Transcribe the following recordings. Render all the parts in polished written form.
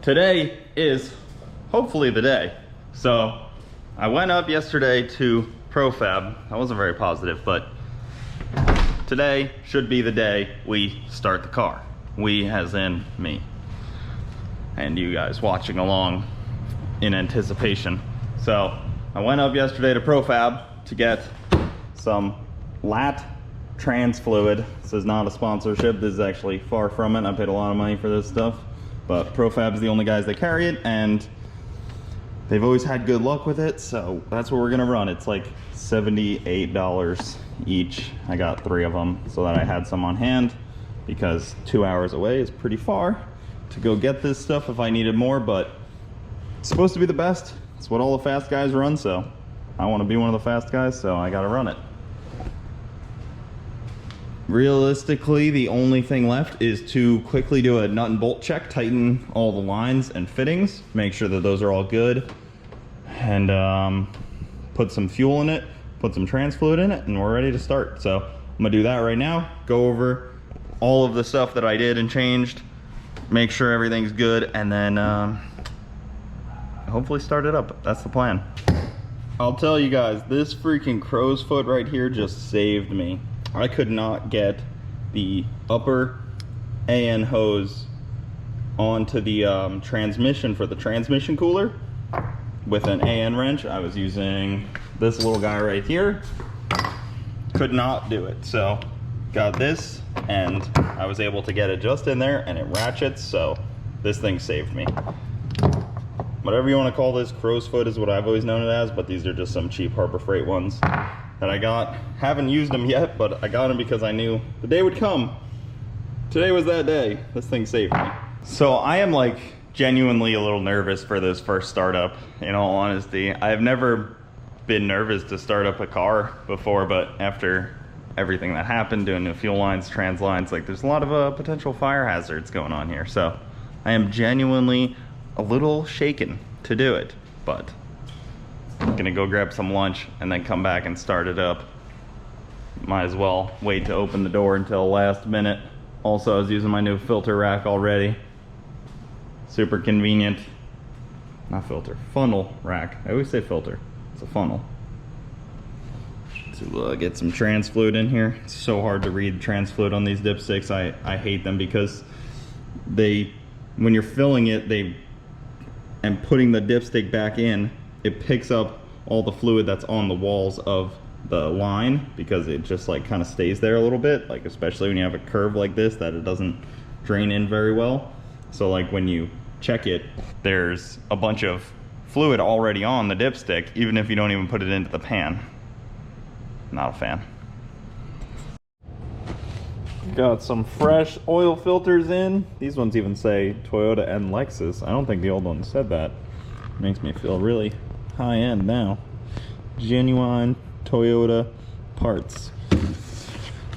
today is hopefully the day. So I went up yesterday to Profab. I wasn't very positive, but today should be the day we start the car. We as in me and you guys watching along in anticipation. So I went up yesterday to Profab to get some lat trans fluid. This is not a sponsorship. This is actually far from it. I paid a lot of money for this stuff, but Profab's the only guys that carry it, and they've always had good luck with it, so that's what we're gonna run. It's like $78 each. I got 3 of them so that I had some on hand, because 2 hours away is pretty far to go get this stuff if I needed more, but it's supposed to be the best. It's what all the fast guys run, so I want to be one of the fast guys, so I gotta run it. Realistically, the only thing left is to quickly do a nut and bolt check, tighten all the lines and fittings, make sure that those are all good, and put some fuel in it, put some trans fluid in it, and we're ready to start. So I'm gonna do that right now, go over all of the stuff that I did and changed, make sure everything's good, and then hopefully start it up. That's the plan. I'll tell you guys, this freaking crow's foot right here just saved me. I could not get the upper AN hose onto the transmission for the transmission cooler with an AN wrench. I was using this little guy right here. Could not do it. So got this, and I was able to get it just in there, and it ratchets, so this thing saved me. Whatever you want to call this, crow's foot is what I've always known it as, but these are just some cheap Harbor Freight ones that I got. Haven't used them yet, but I got them because I knew the day would come. Today was that day. This thing saved me. So I am like genuinely a little nervous for this first startup, in all honesty. I've never been nervous to start up a car before, but after everything that happened, doing the fuel lines, trans lines, like there's a lot of potential fire hazards going on here. So I am genuinely a little shaken to do it, but I'm gonna go grab some lunch and then come back and start it up. Might as well wait to open the door until last minute. Also, I was using my new filter rack already. Super convenient. Not filter, funnel rack. I always say filter, it's a funnel. To get some trans fluid in here. It's so hard to read trans fluid on these dipsticks. I hate them because when you're filling it, and putting the dipstick back in, it picks up all the fluid that's on the walls of the line, because it just like kind of stays there a little bit, like especially when you have a curve like this that it doesn't drain in very well. So like when you check it, there's a bunch of fluid already on the dipstick, even if you don't even put it into the pan. Not a fan. Got some fresh oil filters in. These ones even say Toyota and Lexus. I don't think the old one said that. Makes me feel really high end now. Genuine Toyota parts.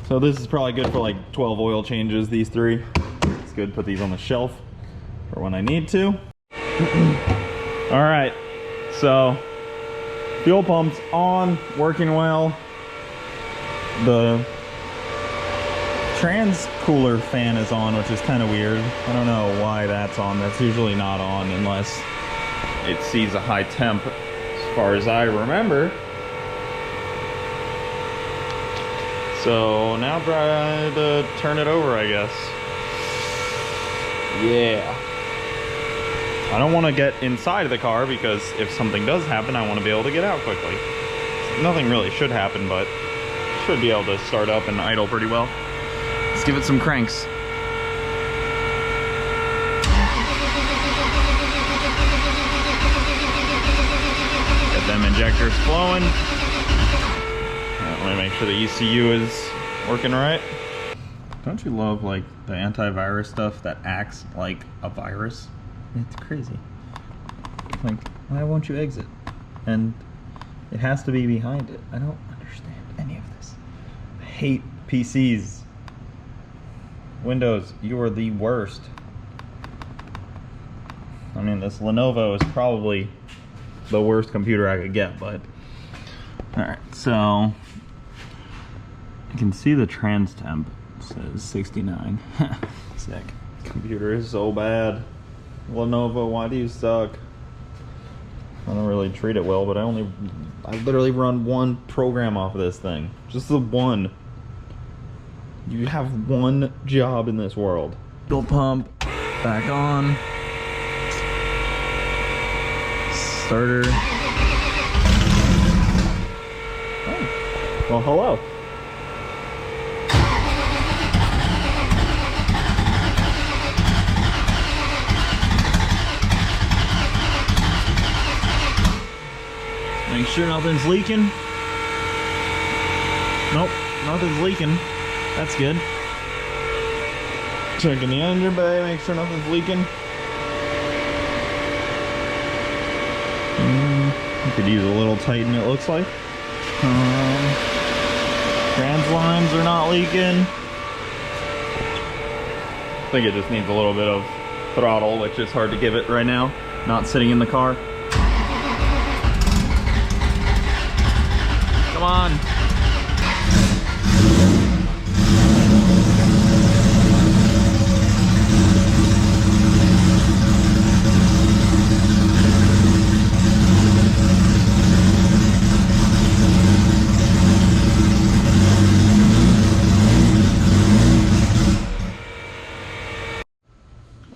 So this is probably good for like 12 oil changes, these 3. It's good to put these on the shelf for when I need to. All right, so fuel pump's on, working well. The trans cooler fan is on, which is kind of weird. I don't know why that's on. That's usually not on unless it sees a high temp, as far as I remember. So now try to turn it over, I guess. Yeah. I don't want to get inside of the car, because if something does happen, I want to be able to get out quickly. Nothing really should happen, but should be able to start up and idle pretty well. Let's give it some cranks. Get them injectors flowing. Let me make sure the ECU is working right. Don't you love like the antivirus stuff that acts like a virus? It's crazy. Like, why won't you exit? And it has to be behind it. I don't understand any of this. I hate PCs. Windows, you are the worst. I mean, this Lenovo is probably the worst computer I could get, but alright, so you can see the trans temp. It says 69. Sick. Computer is so bad. Lenovo, why do you suck? I don't really treat it well, but I literally run one program off of this thing. Just the one. You have one job in this world. Fuel pump, back on. Starter. Oh. Well, hello. Make sure nothing's leaking. Nope, nothing's leaking. That's good. Checking the engine bay, make sure nothing's leaking. You could use a little tighten, it looks like. Trans lines are not leaking. I think it just needs a little bit of throttle, which is hard to give it right now, not sitting in the car. Come on.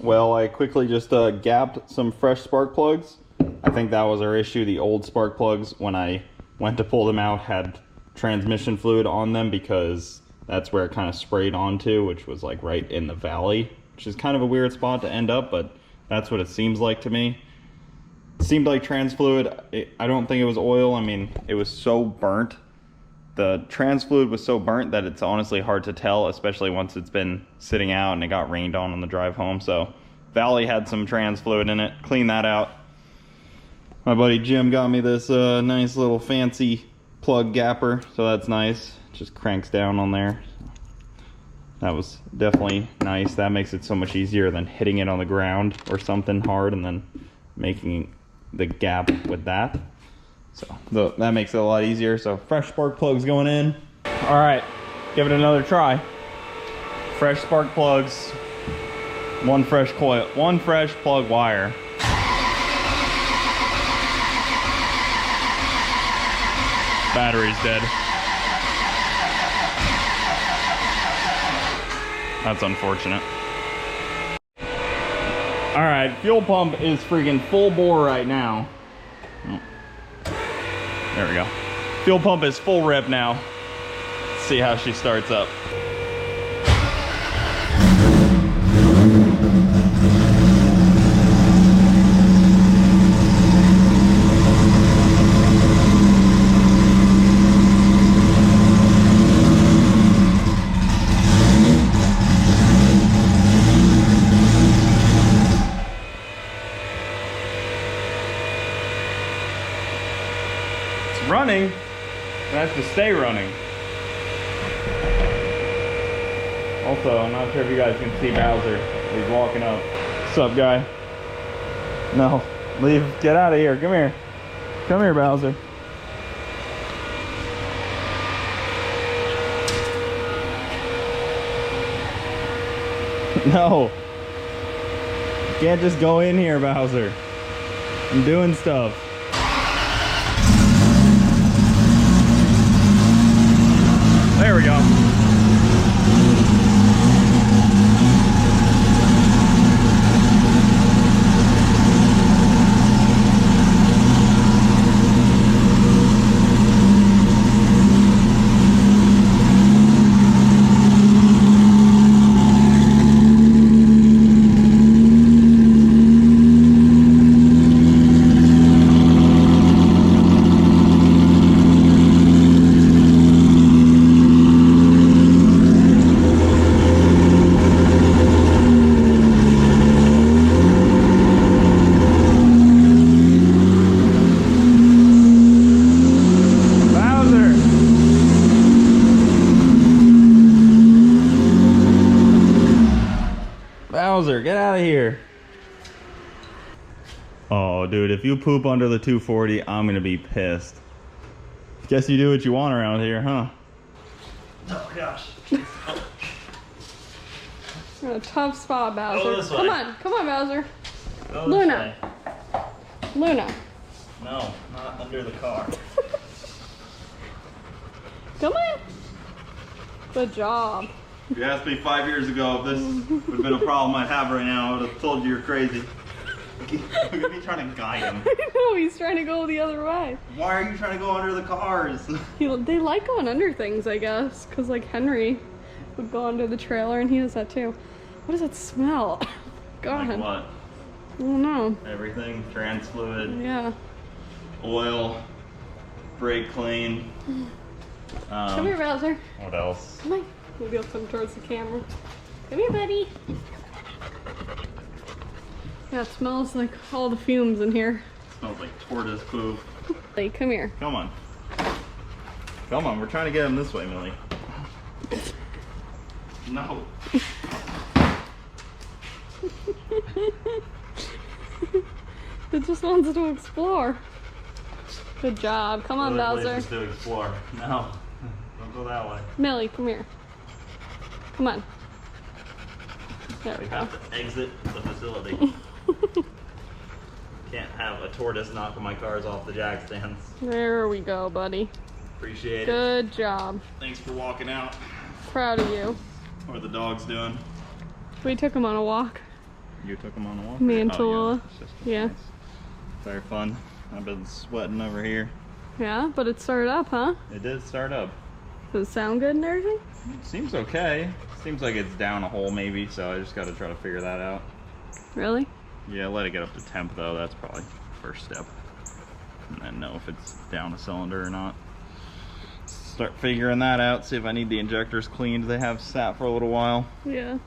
Well, I quickly just gapped some fresh spark plugs. I think that was our issue. The old spark plugs, when I went to pull them out, had transmission fluid on them because that's where it kind of sprayed onto, which was like right in the valley, which is kind of a weird spot to end up, but that's what it seems like to me. It seemed like trans fluid. I don't think it was oil. I mean, it was so burnt. The trans fluid was so burnt that it's honestly hard to tell, especially once it's been sitting out and it got rained on the drive home. So Valley had some trans fluid in it. Clean that out. My buddy Jim got me this nice little fancy plug gapper, so that's nice. It just cranks down on there. That was definitely nice. That makes it so much easier than hitting it on the ground or something hard and then making the gap with that. So that makes it a lot easier. So fresh spark plugs going in. All right, give it another try. Fresh spark plugs, one fresh coil, one fresh plug wire. Battery's dead. That's unfortunate. All right, fuel pump is freaking full bore right now. Oh. There we go. Fuel pump is full rip now. Let's see how she starts up. Running, it has to stay running. Also, I'm not sure if you guys can see Bowser. He's walking up. What's up, guy? No, leave, get out of here. Come here. Come here, Bowser. No. You can't just go in here, Bowser. I'm doing stuff. There we go. Get out of here. Oh, dude, if you poop under the 240, I'm gonna be pissed. Guess you do what you want around here, huh? Oh, gosh. You're in a tough spot, Bowser. Come on, Bowser. Go Luna. Luna. No, not under the car. Come on. Good job. If you asked me 5 years ago if this would have been a problem I'd have right now, I would have told you you're crazy. Look at me trying to guide him. I know, he's trying to go the other way. Why are you trying to go under the cars? They like going under things, I guess. Because, like, Henry would go under the trailer, and he does that too. What does it smell? God. Like what? I don't know. Everything. Trans fluid. Yeah. Oil. Brake clean. Come here, Bowser. What else? Come on. Maybe I'll come towards the camera. Come here, buddy. Yeah, it smells like all the fumes in here. Smells like tortoise poop. Hey, come here. Come on. Come on, we're trying to get him this way, Millie. No. It just wants to explore. Good job. Come on, Other Bowser. places to explore. No. Don't go that way. Millie, come here. Come on. There we We go. have to exit the facility. Can't have a tortoise knocking my cars off the jack stands. There we go, buddy. Appreciate it. Good job. Thanks for walking out. Proud of you. What are the dogs doing? We took him on a walk. You took them on a walk? Me and Oh, Tallulah. it's just Yeah. nice. Very fun. I've been sweating over here. Yeah, but it started up, huh? It did start up. Does it sound good and everything? It seems okay. Seems like it's down a hole maybe, so I just got to try to figure that out. Really? Yeah, let it get up to temp though. That's probably the first step. And then know if it's down a cylinder or not. Start figuring that out. See if I need the injectors cleaned. They have sat for a little while. Yeah.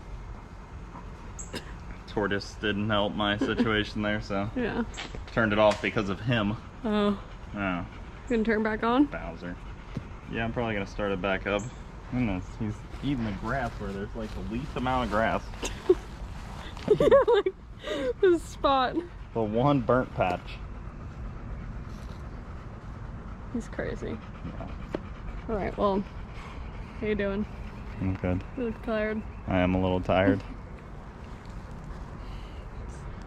Tortoise didn't help my situation there, so Yeah. turned it off because of him. Oh. Oh, You gonna turn back on? Bowser. Yeah, I'm probably gonna start it back up. Goodness, he's eating the grass where there's like the least amount of grass. Like this spot. The one burnt patch. He's crazy. Yeah. Alright, well, how you doing? I'm good. You look tired. I am a little tired.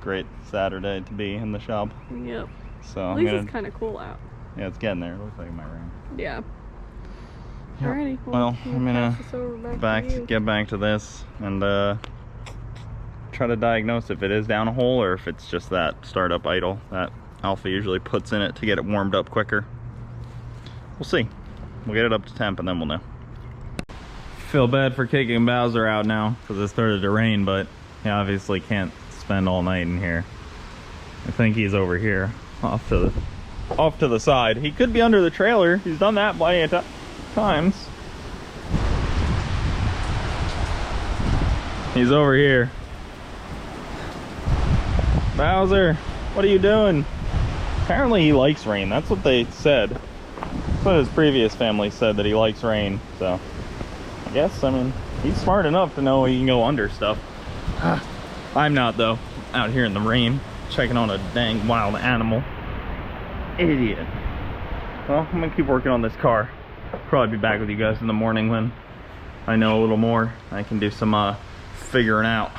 Great Saturday to be in the shop. Yep. So At I'm least gonna. it's kind of cool out. Yeah, it's getting there. It looks like it might rain. Yeah. Yep. Alrighty. Well, I'm gonna pass this over back to you. get back to this and try to diagnose if it is down a hole or if it's just that startup idle that Alpha usually puts in it to get it warmed up quicker. We'll see. We'll get it up to temp and then we'll know. Feel bad for kicking Bowser out now because it started to rain, but he obviously can't spend all night in here. I think he's over here off to the side. He could be under the trailer. He's done that plenty of times. He's over here. Bowser, what are you doing? Apparently he likes rain. That's what they said. That's what his previous family said, that he likes rain. So I guess, I mean, he's smart enough to know he can go under stuff. I'm not though. Out here in the rain, checking on a dang wild animal. Idiot. Well, I'm gonna keep working on this car. Probably be back with you guys in the morning when I know a little more. I can do some figuring out.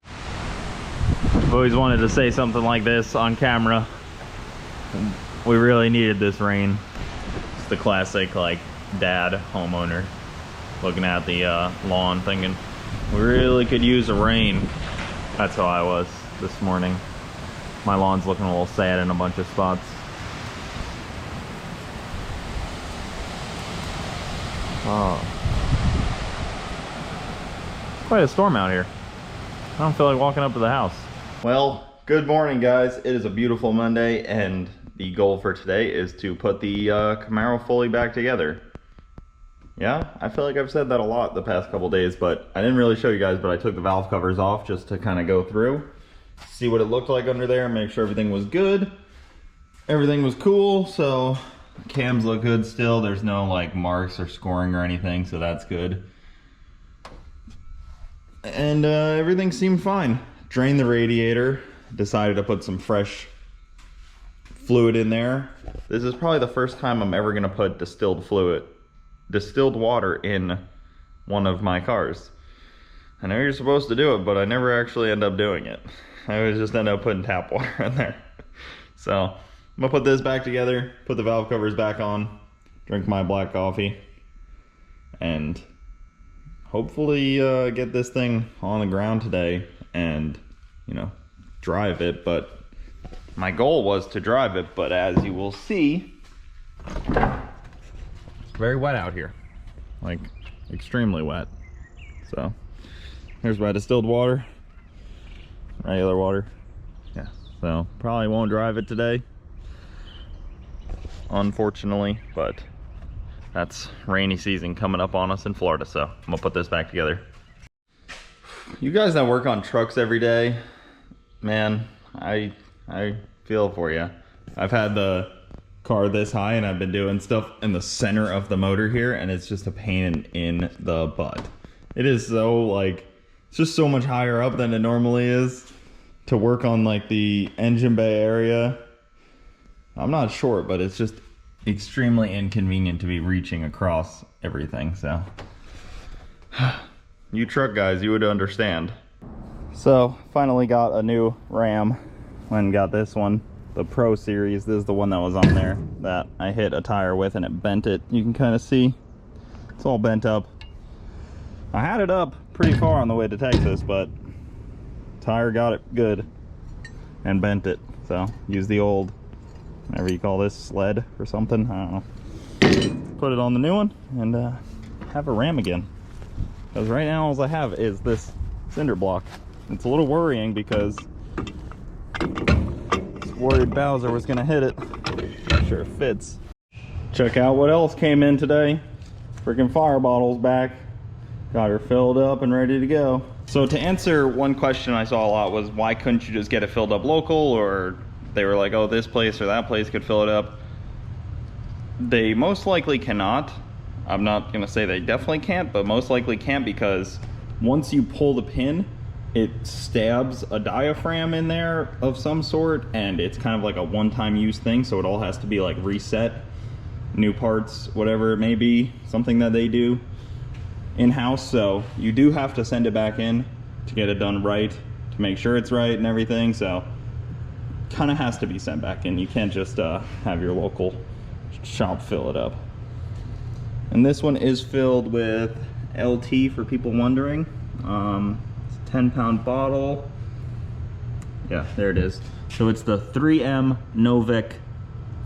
I've always wanted to say something like this on camera. We really needed this rain. It's the classic like dad homeowner looking at the lawn thinking we really could use a rain. That's how I was this morning. My lawn's looking a little sad in a bunch of spots. Oh. Quite a storm out here. I don't feel like walking up to the house. Well, good morning guys. It is a beautiful Monday and the goal for today is to put the Camaro fully back together. Yeah, I feel like I've said that a lot the past couple days, but I didn't really show you guys, but I took the valve covers off just to kind of go through, see what it looked like under there, make sure everything was good. Everything was cool, so cams look good still. There's no like marks or scoring or anything, so that's good. And everything seemed fine. Drained the radiator, decided to put some fresh fluid in there. This is probably the first time I'm ever gonna put distilled water in one of my cars. I know you're supposed to do it, but I never actually end up doing it. I always just end up putting tap water in there. So I'm gonna put this back together, put the valve covers back on, drink my black coffee, and hopefully get this thing on the ground today and, you know, drive it. But my goal was to drive it, but as you will see, it's very wet out here, like extremely wet. So here's my distilled water, regular water. Yeah, so probably won't drive it today, unfortunately, but that's rainy season coming up on us in Florida, so I'm gonna put this back together. You guys that work on trucks every day, man, I feel for you. I've had the car this high and I've been doing stuff in the center of the motor here, and it's just a pain in the butt. It is so, like, it's just so much higher up than it normally is to work on like the engine bay area. I'm not short, but it's just extremely inconvenient to be reaching across everything. So you truck guys, you would understand. So finally got a new Ram. Went and got this one, the Pro Series. This is the one that was on there that I hit a tire with and it bent it. You can kind of see it's all bent up. I had it up pretty far on the way to Texas, but tire got it good and bent it. So use the old, whatever you call this, sled or something, I don't know. Put it on the new one and have a Ram again. Because right now all I have is this cinder block. It's a little worrying because I was worried Bowser was gonna hit it. Make sure it fits. Check out what else came in today. Freaking fire bottles back. Got her filled up and ready to go. So to answer one question I saw a lot was, why couldn't you just get it filled up local? Or they were like, oh, this place or that place could fill it up. They most likely cannot. I'm not gonna say they definitely can't, but most likely can't, because once you pull the pin, it stabs a diaphragm in there of some sort, and it's kind of like a one-time use thing, so it all has to be like reset, new parts, whatever it may be, something that they do in-house. So you do have to send it back in to get it done right, to make sure it's right and everything. So kind of has to be sent back in. You can't just have your local shop fill it up. And this one is filled with LT for people wondering. It's a 10-pound bottle. Yeah, there it is. So it's the 3M Novec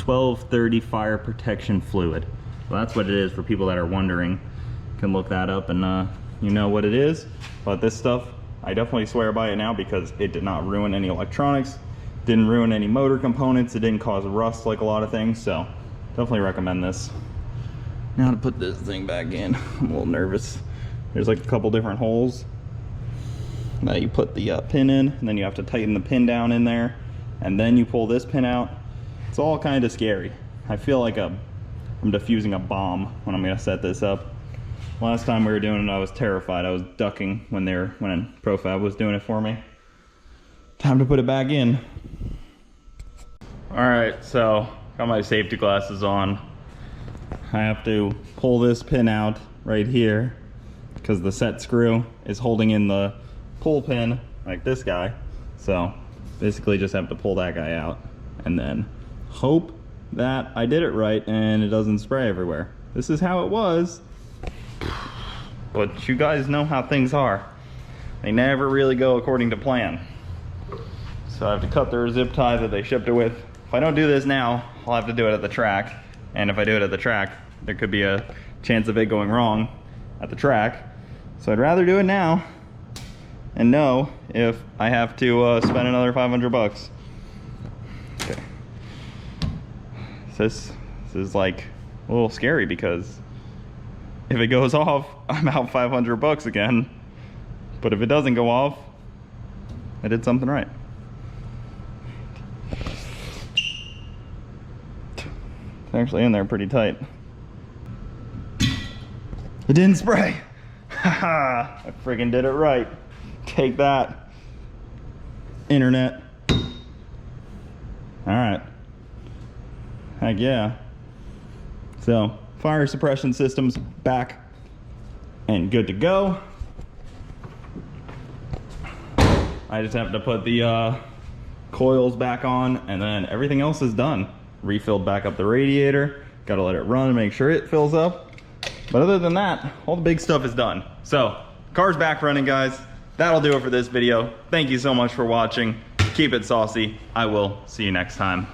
1230 fire protection fluid. So that's what it is for people that are wondering. Can look that up and you know what it is. But this stuff, I definitely swear by it now, because it did not ruin any electronics, didn't ruin any motor components, it didn't cause rust like a lot of things. So definitely recommend this. Now to put this thing back in, I'm a little nervous. There's like a couple different holes that you put the pin in, and then you have to tighten the pin down in there, and then you pull this pin out. It's all kind of scary. I feel like I'm defusing a bomb when I'm gonna set this up. Last time we were doing it, I was terrified. I was ducking when Profab was doing it for me. Time to put it back in. All right, so got my safety glasses on. I have to pull this pin out right here because the set screw is holding in the pull pin, like this guy. So basically just have to pull that guy out and then hope that I did it right and it doesn't spray everywhere. This is how it was. But you guys know how things are. They never really go according to plan. So I have to cut their zip tie that they shipped it with. If I don't do this now, I'll have to do it at the track. And if I do it at the track, there could be a chance of it going wrong at the track. So I'd rather do it now and know if I have to spend another 500 bucks. Okay. This is like a little scary, because if it goes off, I'm out 500 bucks again. But if it doesn't go off, I did something right. It's actually in there pretty tight. It didn't spray. Haha, I friggin' did it right. Take that, internet. All right. Heck yeah. So, fire suppression system's back and good to go. I just have to put the coils back on, and then everything else is done. Refilled back up the radiator. Gotta let it run and make sure it fills up. But other than that, all the big stuff is done. So, car's back running, guys. That'll do it for this video. Thank you so much for watching. Keep it saucy. I will see you next time.